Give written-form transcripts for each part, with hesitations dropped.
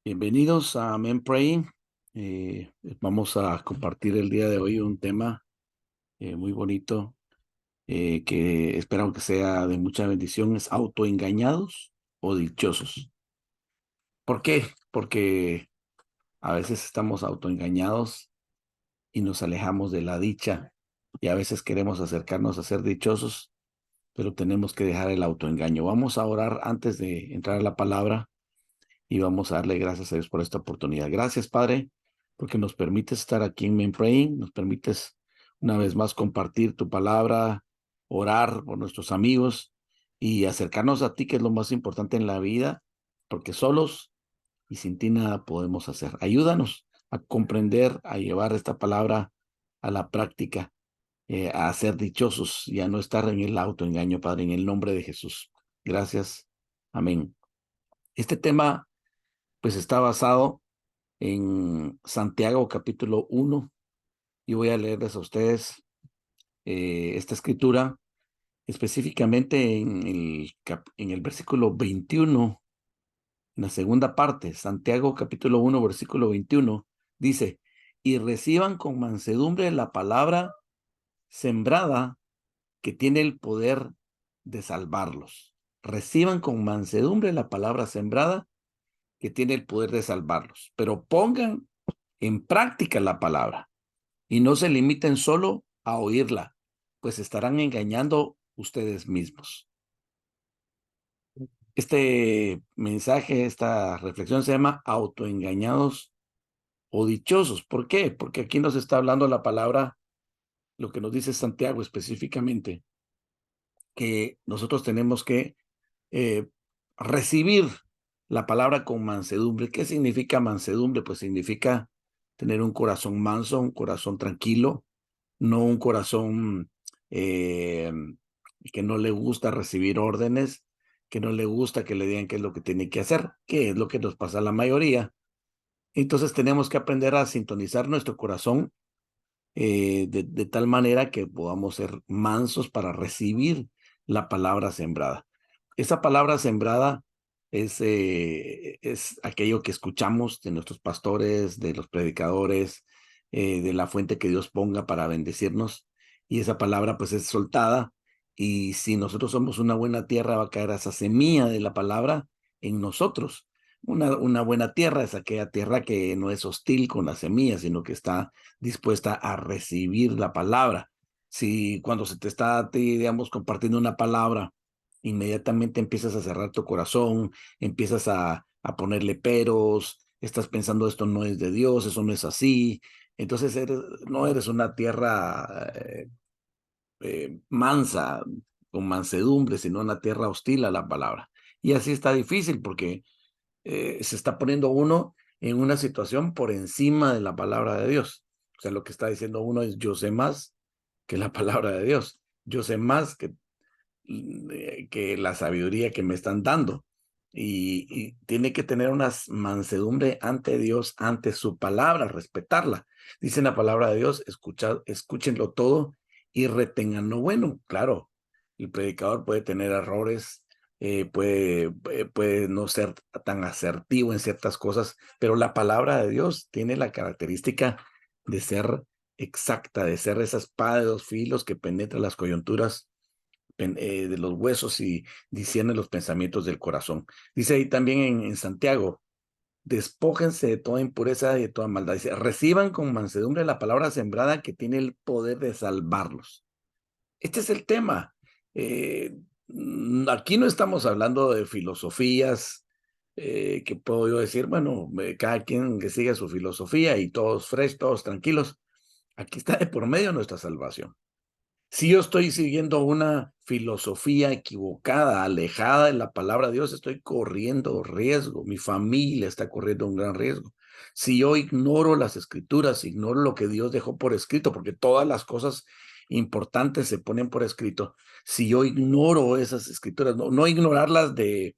Bienvenidos a Men Praying. Vamos a compartir el día de hoy un tema muy bonito que espero que sea de mucha bendición. Es autoengañados o dichosos. ¿Por qué? Porque a veces estamos autoengañados y nos alejamos de la dicha y a veces queremos acercarnos a ser dichosos, pero tenemos que dejar el autoengaño. Vamos a orar antes de entrar a la palabra. Y vamos a darle gracias a Dios por esta oportunidad. Gracias, Padre, porque nos permites estar aquí en Men Praying, nos permites una vez más compartir tu palabra, orar por nuestros amigos y acercarnos a ti, que es lo más importante en la vida, porque solos y sin ti nada podemos hacer. Ayúdanos a comprender, a llevar esta palabra a la práctica, a ser dichosos y a no estar en el autoengaño, Padre, en el nombre de Jesús. Gracias. Amén. Este tema pues está basado en Santiago capítulo 1 y voy a leerles a ustedes esta escritura específicamente en el versículo 21, en la segunda parte. Santiago capítulo 1 versículo 21 dice: y reciban con mansedumbre la palabra sembrada que tiene el poder de salvarlos. Reciban con mansedumbre la palabra sembrada que tiene el poder de salvarlos, pero pongan en práctica la palabra y no se limiten solo a oírla, pues estarán engañando ustedes mismos. Este mensaje, esta reflexión se llama autoengañados o dichosos. ¿Por qué? Porque aquí nos está hablando la palabra, lo que nos dice Santiago específicamente, que nosotros tenemos que eh, recibir la palabra con mansedumbre. ¿Qué significa mansedumbre? Pues significa tener un corazón manso, un corazón tranquilo, no un corazón eh, que no le gusta recibir órdenes, que no le gusta que le digan qué es lo que tiene que hacer, que es lo que nos pasa a la mayoría. Entonces tenemos que aprender a sintonizar nuestro corazón de tal manera que podamos ser mansos para recibir la palabra sembrada. Esa palabra sembrada es aquello que escuchamos de nuestros pastores, de los predicadores, de la fuente que Dios ponga para bendecirnos. Y esa palabra pues es soltada. Y si nosotros somos una buena tierra, va a caer esa semilla de la palabra en nosotros. Una buena tierra es aquella tierra que no es hostil con la semilla, sino que está dispuesta a recibir la palabra. Si cuando se te está a ti, digamos, compartiendo una palabra, inmediatamente empiezas a cerrar tu corazón, empiezas a ponerle peros, estás pensando esto no es de Dios, eso no es así, entonces no eres una tierra mansa, con mansedumbre, sino una tierra hostil a la palabra. Y así está difícil porque se está poniendo uno en una situación por encima de la palabra de Dios. O sea, lo que está diciendo uno es: yo sé más que la palabra de Dios. Yo sé más que la sabiduría que me están dando. Y tiene que tener una mansedumbre ante Dios, ante su palabra, respetarla. Dice la palabra de Dios: escúchenlo todo y retengan lo bueno. Claro, el predicador puede tener errores, puede no ser tan asertivo en ciertas cosas, pero la palabra de Dios tiene la característica de ser exacta, de ser esa espada de dos filos que penetra las coyunturas de los huesos y discierne los pensamientos del corazón. Dice ahí también en Santiago: despójense de toda impureza y de toda maldad. Dice: reciban con mansedumbre la palabra sembrada que tiene el poder de salvarlos. Este es el tema. Aquí no estamos hablando de filosofías, que puedo yo decir, bueno, cada quien que siga su filosofía y todos fresh, todos tranquilos. Aquí está de por medio nuestra salvación. Si yo estoy siguiendo una filosofía equivocada, alejada de la palabra de Dios, estoy corriendo riesgo. Mi familia está corriendo un gran riesgo. Si yo ignoro las escrituras, ignoro lo que Dios dejó por escrito, porque todas las cosas importantes se ponen por escrito. Si yo ignoro esas escrituras, no ignorarlas de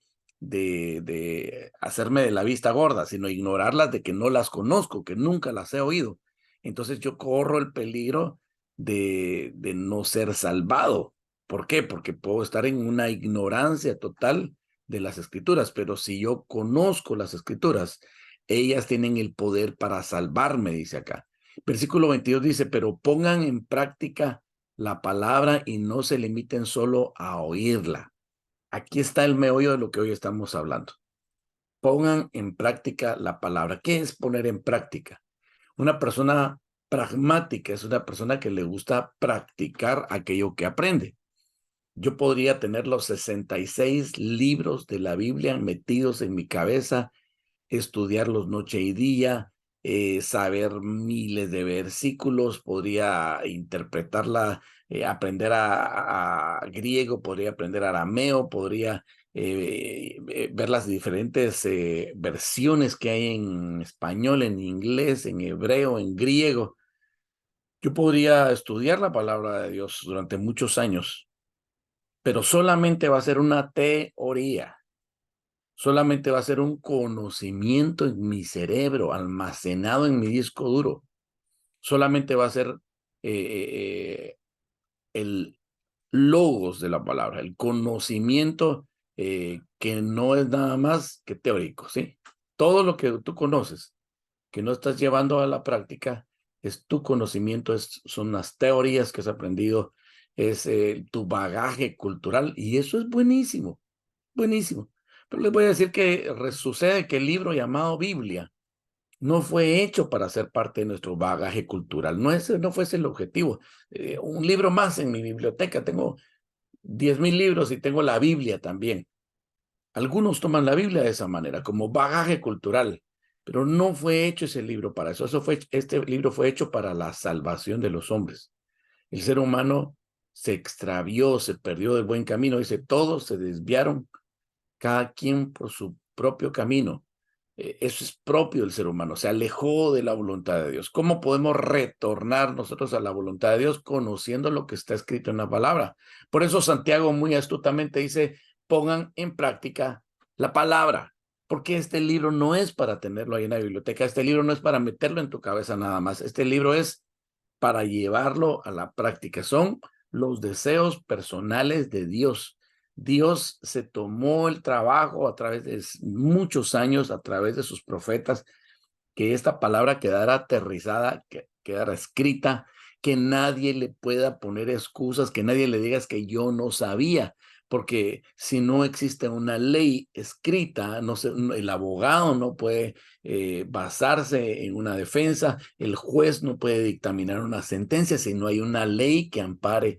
hacerme de la vista gorda, sino ignorarlas de que no las conozco, que nunca las he oído. Entonces yo corro el peligro de no ser salvado. ¿Por qué? Porque puedo estar en una ignorancia total de las escrituras, pero si yo conozco las escrituras, Ellas tienen el poder para salvarme, dice acá. Versículo 22 dice, pero pongan en práctica la palabra y no se limiten solo a oírla. Aquí está el meollo de lo que hoy estamos hablando. Pongan en práctica la palabra. ¿Qué es poner en práctica? Una persona pragmática es una persona que le gusta practicar aquello que aprende. Yo podría tener los 66 libros de la Biblia metidos en mi cabeza, estudiarlos noche y día, saber miles de versículos, podría interpretarla, aprender a griego, podría aprender arameo, podría ver las diferentes versiones que hay en español, en inglés, en hebreo, en griego. Yo podría estudiar la palabra de Dios durante muchos años, pero solamente va a ser una teoría. Solamente va a ser un conocimiento en mi cerebro, almacenado en mi disco duro. Solamente va a ser el logos de la palabra, el conocimiento que no es nada más que teórico, ¿sí? Todo lo que tú conoces, que no estás llevando a la práctica, es tu conocimiento, son las teorías que has aprendido, es tu bagaje cultural, y eso es buenísimo, buenísimo. Pero les voy a decir que sucede que el libro llamado Biblia no fue hecho para ser parte de nuestro bagaje cultural. No fue ese el objetivo. Un libro más en mi biblioteca. Tengo 10,000 libros y tengo la Biblia también. Algunos toman la Biblia de esa manera, como bagaje cultural, pero no fue hecho ese libro para eso. Este libro fue hecho para la salvación de los hombres. El ser humano se extravió, se perdió del buen camino. Dice, todos se desviaron, cada quien por su propio camino. Eso es propio del ser humano, se alejó de la voluntad de Dios. ¿Cómo podemos retornar nosotros a la voluntad de Dios? Conociendo lo que está escrito en la palabra. Por eso Santiago muy astutamente dice, pongan en práctica la palabra, porque este libro no es para tenerlo ahí en la biblioteca, este libro no es para meterlo en tu cabeza nada más, este libro es para llevarlo a la práctica. Son los deseos personales de Dios. Dios se tomó el trabajo a través de muchos años, a través de sus profetas, que esta palabra quedara aterrizada, que quedara escrita, que nadie le pueda poner excusas, que nadie le diga que yo no sabía, porque si no existe una ley escrita, no sé, el abogado no puede basarse en una defensa, el juez no puede dictaminar una sentencia si no hay una ley que ampare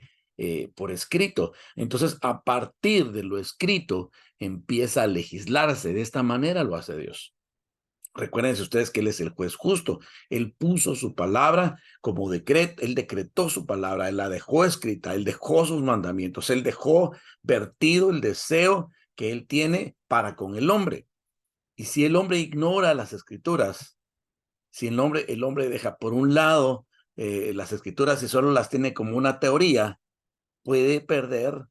por escrito. Entonces, a partir de lo escrito, empieza a legislarse. De esta manera lo hace Dios. Recuérdense ustedes que Él es el juez justo. Él puso su palabra como decreto, Él decretó su palabra, Él la dejó escrita, Él dejó sus mandamientos, Él dejó vertido el deseo que Él tiene para con el hombre. Y si el hombre ignora las escrituras, si el hombre deja por un lado las escrituras y solo las tiene como una teoría, puede perder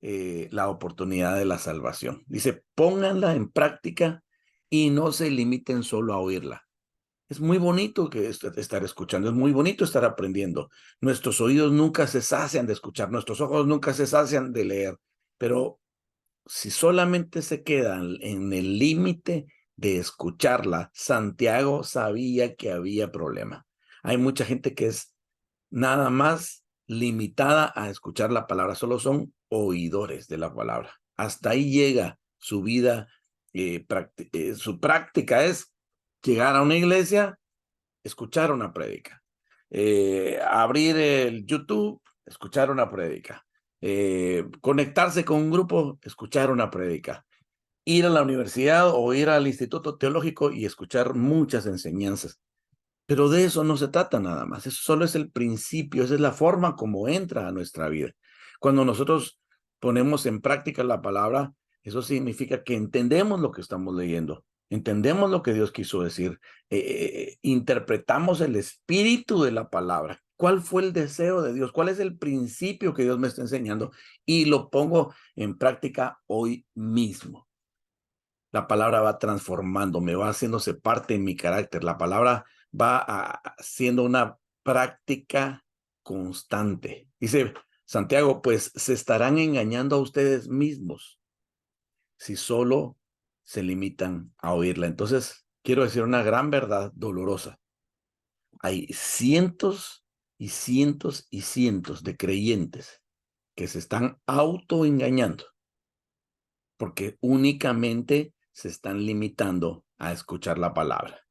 la oportunidad de la salvación. Dice, pónganla en práctica y no se limiten solo a oírla. Es muy bonito estar escuchando, es muy bonito estar aprendiendo. Nuestros oídos nunca se sacian de escuchar, nuestros ojos nunca se sacian de leer, pero si solamente se quedan en el límite de escucharla, Santiago sabía que había problema. Hay mucha gente que es nada más limitada a escuchar la palabra, solo son oidores de la palabra. Hasta ahí llega su vida, su práctica es llegar a una iglesia, escuchar una prédica, abrir el YouTube, escuchar una prédica, conectarse con un grupo, escuchar una prédica, ir a la universidad o ir al instituto teológico y escuchar muchas enseñanzas. Pero de eso no se trata nada más, eso solo es el principio, esa es la forma como entra a nuestra vida. Cuando nosotros ponemos en práctica la palabra, eso significa que entendemos lo que estamos leyendo, entendemos lo que Dios quiso decir, interpretamos el espíritu de la palabra. ¿Cuál fue el deseo de Dios? ¿Cuál es el principio que Dios me está enseñando? Y lo pongo en práctica hoy mismo. La palabra va transformando, me va haciéndose parte de mi carácter. La palabra va siendo una práctica constante. Dice Santiago, pues se estarán engañando a ustedes mismos si solo se limitan a oírla. Entonces, quiero decir una gran verdad dolorosa. Hay cientos y cientos y cientos de creyentes que se están autoengañando porque únicamente se están limitando a escuchar la palabra.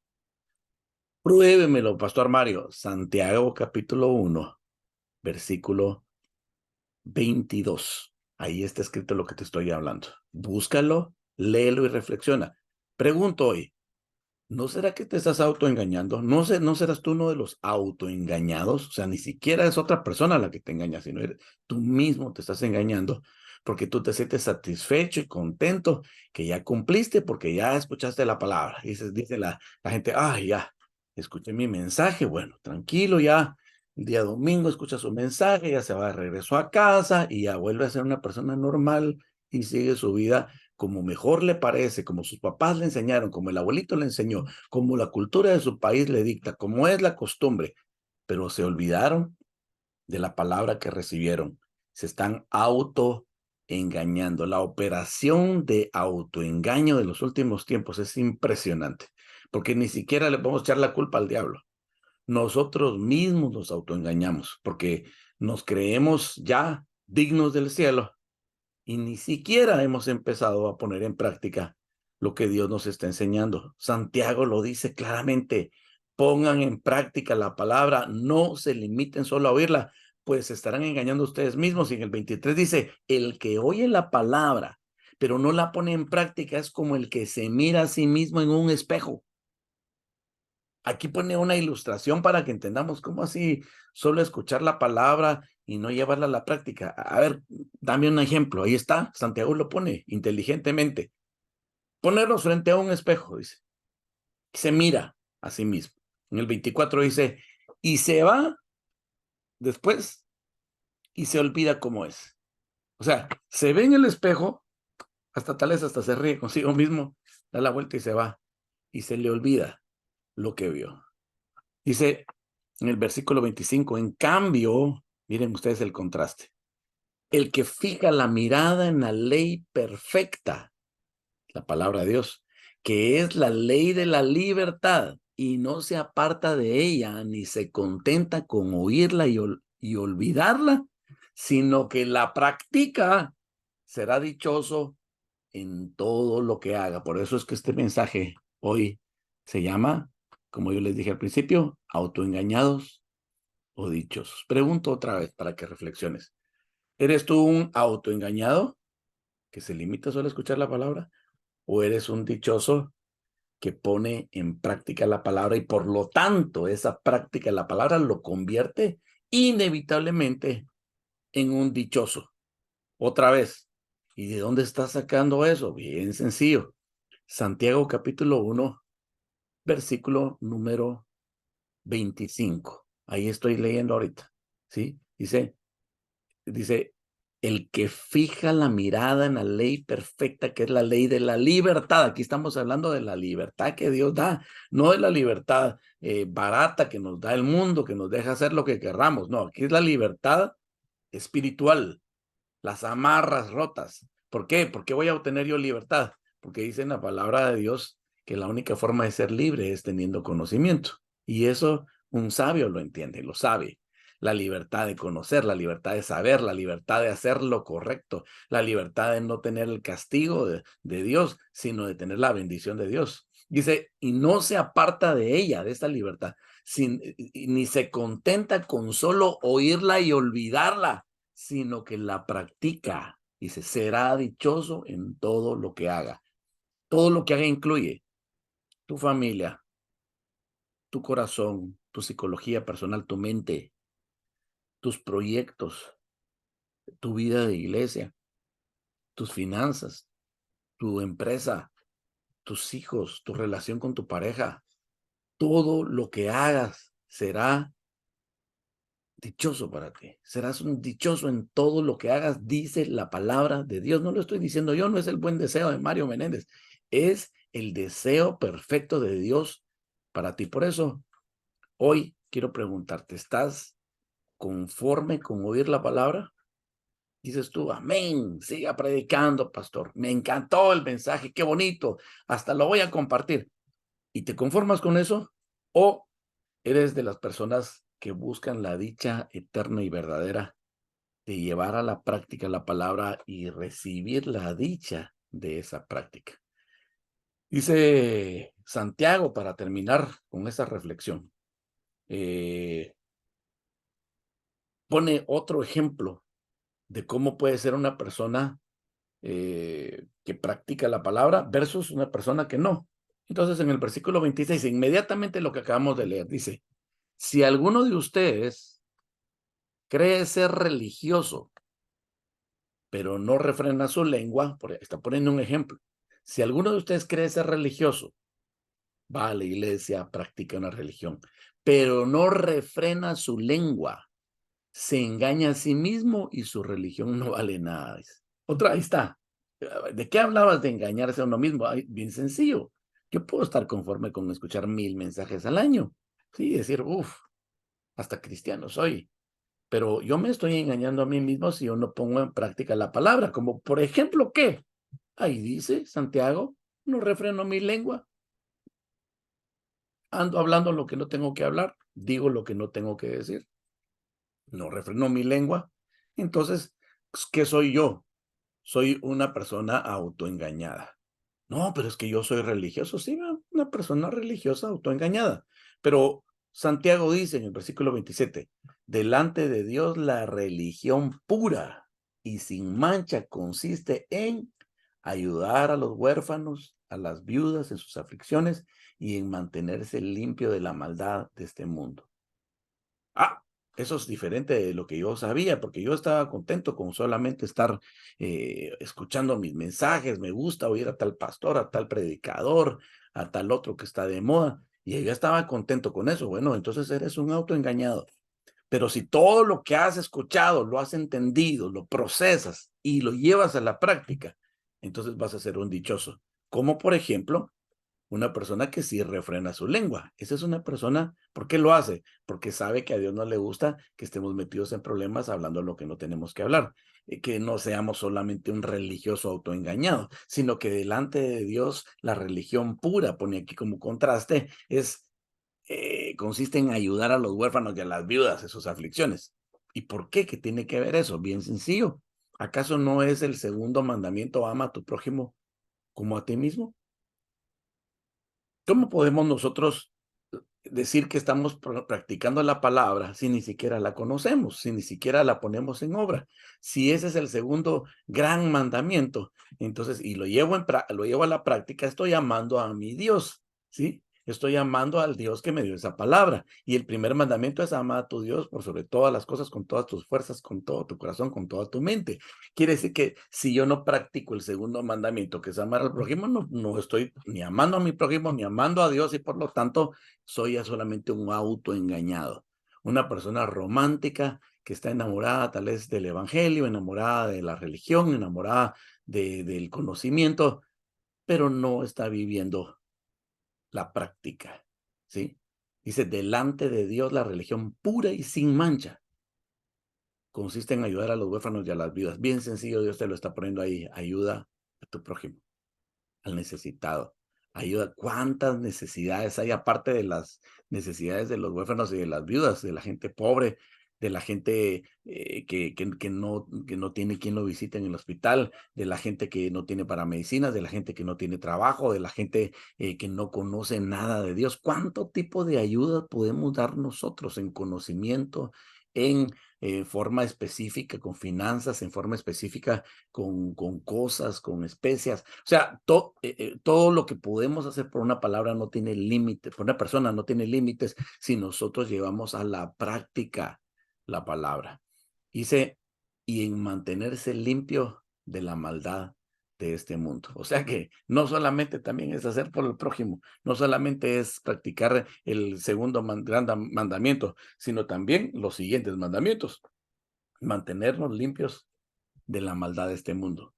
Pruébemelo, Pastor Mario. Santiago capítulo 1, versículo 22. Ahí está escrito lo que te estoy hablando. Búscalo, léelo y reflexiona. Pregunto hoy, ¿no será que te estás autoengañando? ¿No serás tú uno de los autoengañados? O sea, ni siquiera es otra persona la que te engaña, sino tú mismo te estás engañando porque tú te sientes satisfecho y contento que ya cumpliste porque ya escuchaste la palabra. Dice la gente, ya, escuché mi mensaje, bueno, tranquilo ya. El día domingo escucha su mensaje, ya se va de regreso a casa y ya vuelve a ser una persona normal y sigue su vida como mejor le parece, como sus papás le enseñaron, como el abuelito le enseñó, como la cultura de su país le dicta, como es la costumbre, pero se olvidaron de la palabra que recibieron. Se están autoengañando. La operación de autoengaño de los últimos tiempos es impresionante, porque ni siquiera le podemos echar la culpa al diablo. Nosotros mismos nos autoengañamos, porque nos creemos ya dignos del cielo y ni siquiera hemos empezado a poner en práctica lo que Dios nos está enseñando. Santiago lo dice claramente, pongan en práctica la palabra, no se limiten solo a oírla, pues se estarán engañando ustedes mismos. Y en el 23 dice, el que oye la palabra, pero no la pone en práctica, es como el que se mira a sí mismo en un espejo. Aquí pone una ilustración para que entendamos cómo así solo escuchar la palabra y no llevarla a la práctica. A ver, dame un ejemplo. Ahí está, Santiago lo pone inteligentemente. Ponernos frente a un espejo, dice. Se mira a sí mismo. En el 24 dice, y se va después y se olvida cómo es. O sea, se ve en el espejo, hasta se ríe consigo mismo, da la vuelta y se va. Y se le olvida lo que vio. Dice en el versículo 25, en cambio, miren ustedes el contraste, el que fija la mirada en la ley perfecta, la palabra de Dios, que es la ley de la libertad, y no se aparta de ella, ni se contenta con oírla y olvidarla, sino que la practica, será dichoso en todo lo que haga. Por eso es que este mensaje hoy se llama, como yo les dije al principio, autoengañados o dichosos. Pregunto otra vez para que reflexiones. ¿Eres tú un autoengañado que se limita solo a escuchar la palabra? ¿O eres un dichoso que pone en práctica la palabra y por lo tanto esa práctica de la palabra lo convierte inevitablemente en un dichoso? Otra vez. ¿Y de dónde estás sacando eso? Bien sencillo. Santiago capítulo 1, versículo número 25. Ahí estoy leyendo ahorita. ¿Sí? Dice, el que fija la mirada en la ley perfecta, que es la ley de la libertad. Aquí estamos hablando de la libertad que Dios da, no de la libertad barata que nos da el mundo, que nos deja hacer lo que querramos. No, aquí es la libertad espiritual, las amarras rotas. ¿Por qué? ¿Por qué voy a obtener yo libertad? Porque dice en la palabra de Dios que la única forma de ser libre es teniendo conocimiento. Y eso un sabio lo entiende, lo sabe. La libertad de conocer, la libertad de saber, la libertad de hacer lo correcto, la libertad de no tener el castigo de Dios, sino de tener la bendición de Dios. Dice, y no se aparta de ella, de esta libertad, ni se contenta con solo oírla y olvidarla, sino que la practica. Dice, será dichoso en todo lo que haga. Todo lo que haga incluye tu familia, tu corazón, tu psicología personal, tu mente, tus proyectos, tu vida de iglesia, tus finanzas, tu empresa, tus hijos, tu relación con tu pareja. Todo lo que hagas será dichoso para ti. Serás un dichoso en todo lo que hagas, dice la palabra de Dios. No lo estoy diciendo yo, no es el buen deseo de Mario Menéndez. Es el deseo perfecto de Dios para ti. Por eso, hoy quiero preguntarte, ¿estás conforme con oír la palabra? Dices tú, amén, siga predicando, pastor. Me encantó el mensaje, qué bonito. Hasta lo voy a compartir. ¿Y te conformas con eso? ¿O eres de las personas que buscan la dicha eterna y verdadera de llevar a la práctica la palabra y recibir la dicha de esa práctica? Dice Santiago, para terminar con esa reflexión, eh, pone otro ejemplo de cómo puede ser una persona que practica la palabra versus una persona que no. Entonces, en el versículo 26, inmediatamente lo que acabamos de leer, dice, si alguno de ustedes cree ser religioso, pero no refrena su lengua, está poniendo un ejemplo. Si alguno de ustedes cree ser religioso, va a la iglesia, practica una religión, pero no refrena su lengua, se engaña a sí mismo y su religión no vale nada. Otra, ahí está. ¿De qué hablabas de engañarse a uno mismo? Ay, bien sencillo. Yo puedo estar conforme con escuchar 1000 mensajes al año. Sí, decir, uff, hasta cristiano soy. Pero yo me estoy engañando a mí mismo si yo no pongo en práctica la palabra. Como por ejemplo, ¿qué? Ahí dice Santiago, no refreno mi lengua. Ando hablando lo que no tengo que hablar. Digo lo que no tengo que decir. No refreno mi lengua. Entonces, pues, ¿qué soy yo? Soy una persona autoengañada. No, pero es que yo soy religioso. Sí, una persona religiosa autoengañada. Pero Santiago dice en el versículo 27, delante de Dios la religión pura y sin mancha consiste en ayudar a los huérfanos, a las viudas en sus aflicciones y en mantenerse limpio de la maldad de este mundo. Ah, eso es diferente de lo que yo sabía, porque yo estaba contento con solamente estar escuchando mis mensajes. Me gusta oír a tal pastor, a tal predicador, a tal otro que está de moda. Y yo estaba contento con eso. Bueno, entonces eres un autoengañado. Pero si todo lo que has escuchado, lo has entendido, lo procesas y lo llevas a la práctica, entonces vas a ser un dichoso. Como por ejemplo, una persona que sí refrena su lengua. Esa es una persona, ¿por qué lo hace? Porque sabe que a Dios no le gusta que estemos metidos en problemas hablando lo que no tenemos que hablar. Que no seamos solamente un religioso autoengañado, sino que delante de Dios la religión pura, pone aquí como contraste, consiste en ayudar a los huérfanos y a las viudas en sus aflicciones. ¿Y por qué? ¿Qué tiene que ver eso? Bien sencillo. ¿Acaso no es el segundo mandamiento, ama a tu prójimo como a ti mismo? ¿Cómo podemos nosotros decir que estamos practicando la palabra si ni siquiera la conocemos, si ni siquiera la ponemos en obra? Si ese es el segundo gran mandamiento, entonces, y lo llevo a la práctica, estoy amando a mi Dios, ¿sí? Estoy amando al Dios que me dio esa palabra. Y el primer mandamiento es amar a tu Dios por sobre todas las cosas, con todas tus fuerzas, con todo tu corazón, con toda tu mente. Quiere decir que si yo no practico el segundo mandamiento, que es amar al prójimo, no estoy ni amando a mi prójimo, ni amando a Dios, y por lo tanto soy ya solamente un autoengañado. Una persona romántica que está enamorada tal vez del evangelio, enamorada de la religión, enamorada del conocimiento, pero no está viviendo la práctica, ¿sí? Dice, delante de Dios la religión pura y sin mancha consiste en ayudar a los huérfanos y a las viudas. Bien sencillo, Dios te lo está poniendo ahí. Ayuda a tu prójimo, al necesitado. Ayuda. ¿Cuántas necesidades hay aparte de las necesidades de los huérfanos y de las viudas, de la gente pobre, de la gente que no tiene quien lo visite en el hospital, de la gente que no tiene para medicinas, de la gente que no tiene trabajo, de la gente que no conoce nada de Dios? ¿Cuánto tipo de ayuda podemos dar nosotros en conocimiento, en forma específica, con finanzas, en forma específica, con cosas, con especias? O sea, todo lo que podemos hacer por una palabra no tiene límites, por una persona no tiene límites si nosotros llevamos a la práctica la palabra. Dice, y en mantenerse limpio de la maldad de este mundo. O sea que no solamente también es hacer por el prójimo, no solamente es practicar el segundo gran mandamiento, sino también los siguientes mandamientos. Mantenernos limpios de la maldad de este mundo.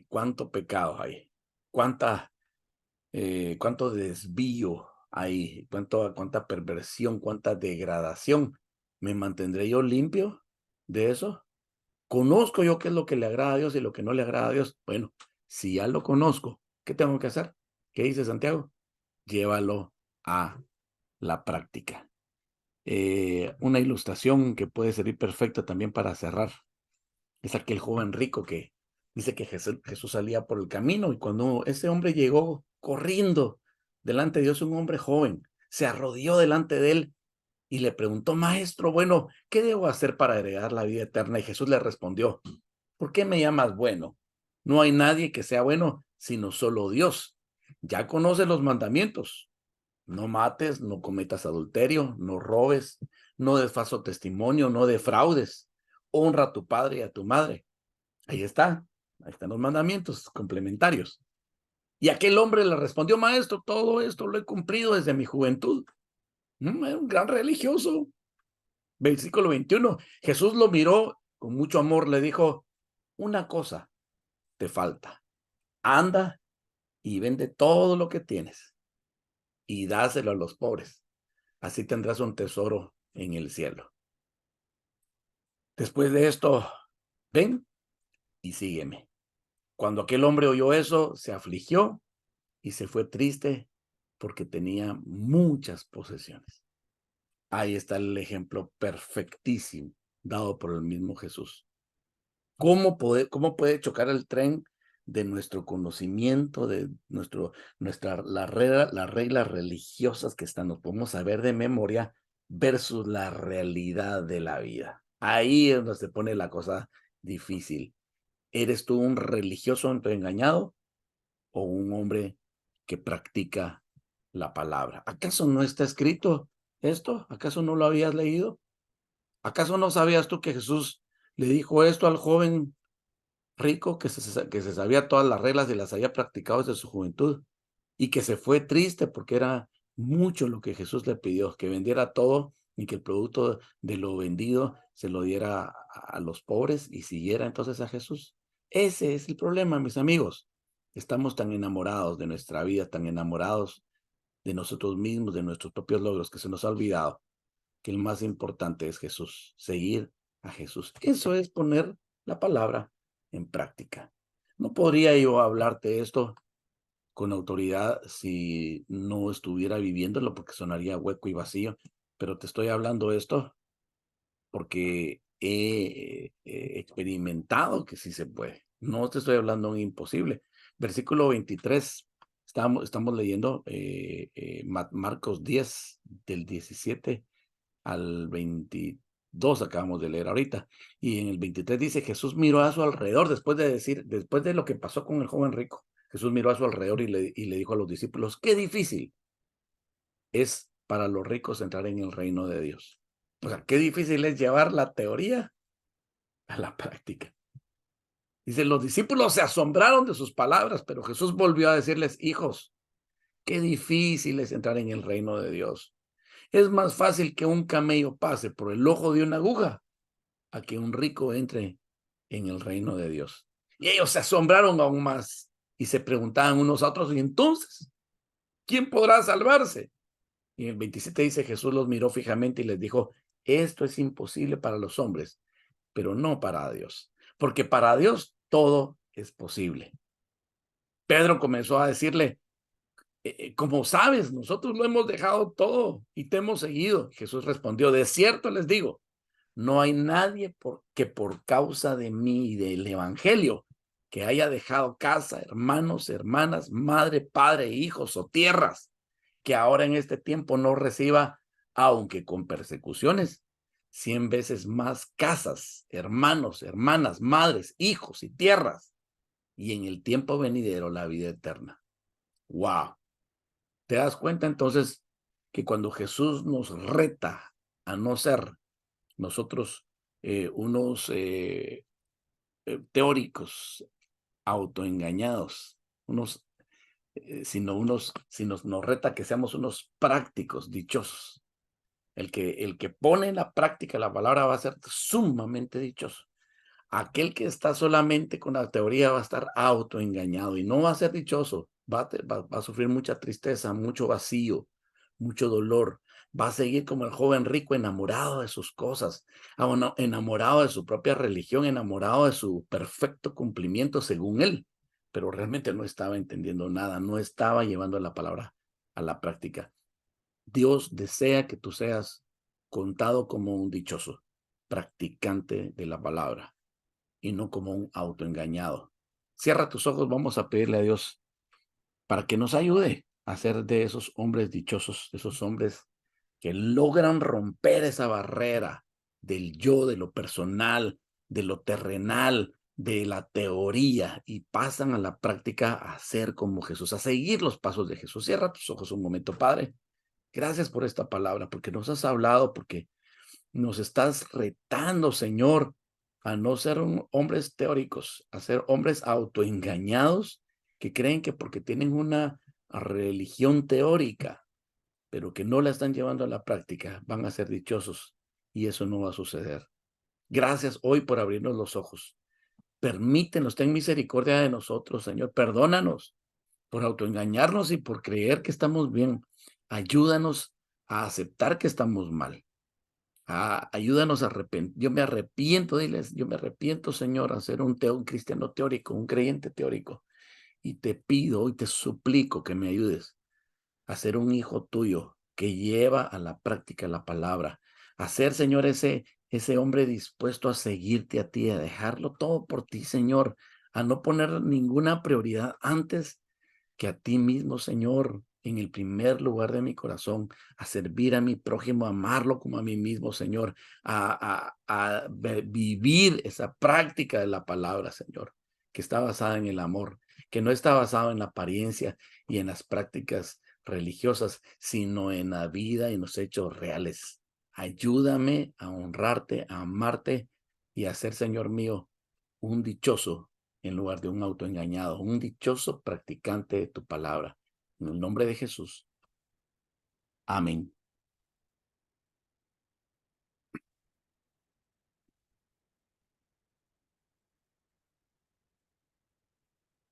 Cuánto pecado hay, cuánto desvío hay, cuánta perversión, cuánta degradación. ¿Me mantendré yo limpio de eso? ¿Conozco yo qué es lo que le agrada a Dios y lo que no le agrada a Dios? Bueno, si ya lo conozco, ¿qué tengo que hacer? ¿Qué dice Santiago? llévalo a la práctica. Una ilustración que puede servir perfecta también para cerrar es aquel joven rico que dice que Jesús salía por el camino, y cuando ese hombre llegó corriendo delante de Dios, un hombre joven, se arrodilló delante de él y le preguntó: Maestro, bueno, ¿qué debo hacer para heredar la vida eterna? Y Jesús le respondió: ¿por qué me llamas bueno? No hay nadie que sea bueno, sino solo Dios. Ya conoces los mandamientos: no mates, no cometas adulterio, no robes, no des falso testimonio, no defraudes, honra a tu padre y a tu madre. Ahí están los mandamientos complementarios. Y aquel hombre le respondió: Maestro, todo esto lo he cumplido desde mi juventud. Era un gran religioso. Versículo 21. Jesús lo miró con mucho amor, le dijo: una cosa te falta. Anda y vende todo lo que tienes y dáselo a los pobres. Así tendrás un tesoro en el cielo. Después de esto, ven y sígueme. Cuando aquel hombre oyó eso, se afligió y se fue triste porque tenía muchas posesiones. Ahí está el ejemplo perfectísimo dado por el mismo Jesús. ¿Cómo puede chocar el tren de nuestro conocimiento, de las reglas religiosas que nos podemos saber de memoria versus la realidad de la vida? Ahí es donde se pone la cosa difícil. ¿Eres tú un religioso engañado o un hombre que practica la palabra? ¿Acaso no está escrito esto? ¿Acaso no lo habías leído? ¿Acaso no sabías tú que Jesús le dijo esto al joven rico que se sabía todas las reglas y las había practicado desde su juventud, y que se fue triste porque era mucho lo que Jesús le pidió, que vendiera todo y que el producto de lo vendido se lo diera a los pobres y siguiera entonces a Jesús? Ese es el problema, mis amigos. Estamos tan enamorados de nuestra vida, tan enamorados de nosotros mismos, de nuestros propios logros, que se nos ha olvidado que el más importante es Jesús, seguir a Jesús. Eso es poner la palabra en práctica. No podría yo hablarte esto con autoridad si no estuviera viviéndolo, porque sonaría hueco y vacío, pero te estoy hablando esto porque he experimentado que sí se puede. No te estoy hablando de un imposible. Versículo 23, estamos leyendo Marcos 10, del 17 al 22, acabamos de leer ahorita. Y en el 23 dice: Jesús miró a su alrededor, después de lo que pasó con el joven rico. Jesús miró a su alrededor y le dijo a los discípulos: qué difícil es para los ricos entrar en el reino de Dios. O sea, qué difícil es llevar la teoría a la práctica. Dice: los discípulos se asombraron de sus palabras, pero Jesús volvió a decirles: hijos, qué difícil es entrar en el reino de Dios. Es más fácil que un camello pase por el ojo de una aguja a que un rico entre en el reino de Dios. Y ellos se asombraron aún más y se preguntaban unos a otros: y entonces, ¿quién podrá salvarse? Y en el 27 dice: Jesús los miró fijamente y les dijo: esto es imposible para los hombres, pero no para Dios, porque para Dios todo es posible. Pedro comenzó a decirle: como sabes, nosotros lo hemos dejado todo y te hemos seguido. Jesús respondió: de cierto les digo, no hay nadie que por causa de mí y del evangelio que haya dejado casa, hermanos, hermanas, madre, padre, hijos o tierras, que ahora en este tiempo no reciba, aunque con persecuciones, 100 veces más casas, hermanos, hermanas, madres, hijos y tierras, y en el tiempo venidero la vida eterna. ¡Wow! ¿Te das cuenta entonces que cuando Jesús nos reta a no ser nosotros unos teóricos autoengañados, nos reta que seamos unos prácticos dichosos? El que pone en la práctica la palabra va a ser sumamente dichoso. Aquel que está solamente con la teoría va a estar autoengañado y no va a ser dichoso. Va a sufrir mucha tristeza, mucho vacío, mucho dolor. Va a seguir como el joven rico, enamorado de sus cosas, enamorado de su propia religión, enamorado de su perfecto cumplimiento según él, pero realmente no estaba entendiendo nada, no estaba llevando la palabra a la práctica. Dios desea que tú seas contado como un dichoso, practicante de la palabra y no como un autoengañado. Cierra tus ojos, vamos a pedirle a Dios para que nos ayude a ser de esos hombres dichosos, esos hombres que logran romper esa barrera del yo, de lo personal, de lo terrenal, de la teoría y pasan a la práctica a ser como Jesús, a seguir los pasos de Jesús. Cierra tus ojos un momento, Padre. Gracias por esta palabra, porque nos has hablado, porque nos estás retando, Señor, a no ser hombres teóricos, a ser hombres autoengañados que creen que porque tienen una religión teórica, pero que no la están llevando a la práctica, van a ser dichosos. Y eso no va a suceder. Gracias hoy por abrirnos los ojos. Permítenos, ten misericordia de nosotros, Señor. Perdónanos por autoengañarnos y por creer que estamos bien. Ayúdanos a aceptar que estamos mal. Ayúdanos a arrepentir. Yo me arrepiento, diles, yo me arrepiento, Señor, a ser un cristiano teórico, un creyente teórico. Y te pido y te suplico que me ayudes a ser un hijo tuyo que lleva a la práctica la palabra. A ser, Señor, ese hombre dispuesto a seguirte a ti, a dejarlo todo por ti, Señor, a no poner ninguna prioridad antes que a ti mismo, Señor, en el primer lugar de mi corazón, a servir a mi prójimo, a amarlo como a mí mismo, Señor, a vivir esa práctica de la palabra, Señor, que está basada en el amor, que no está basada en la apariencia y en las prácticas religiosas, sino en la vida y en los hechos reales. Ayúdame a honrarte, a amarte y a ser, Señor mío, un dichoso en lugar de un autoengañado, un dichoso practicante de tu palabra. En el nombre de Jesús. Amén.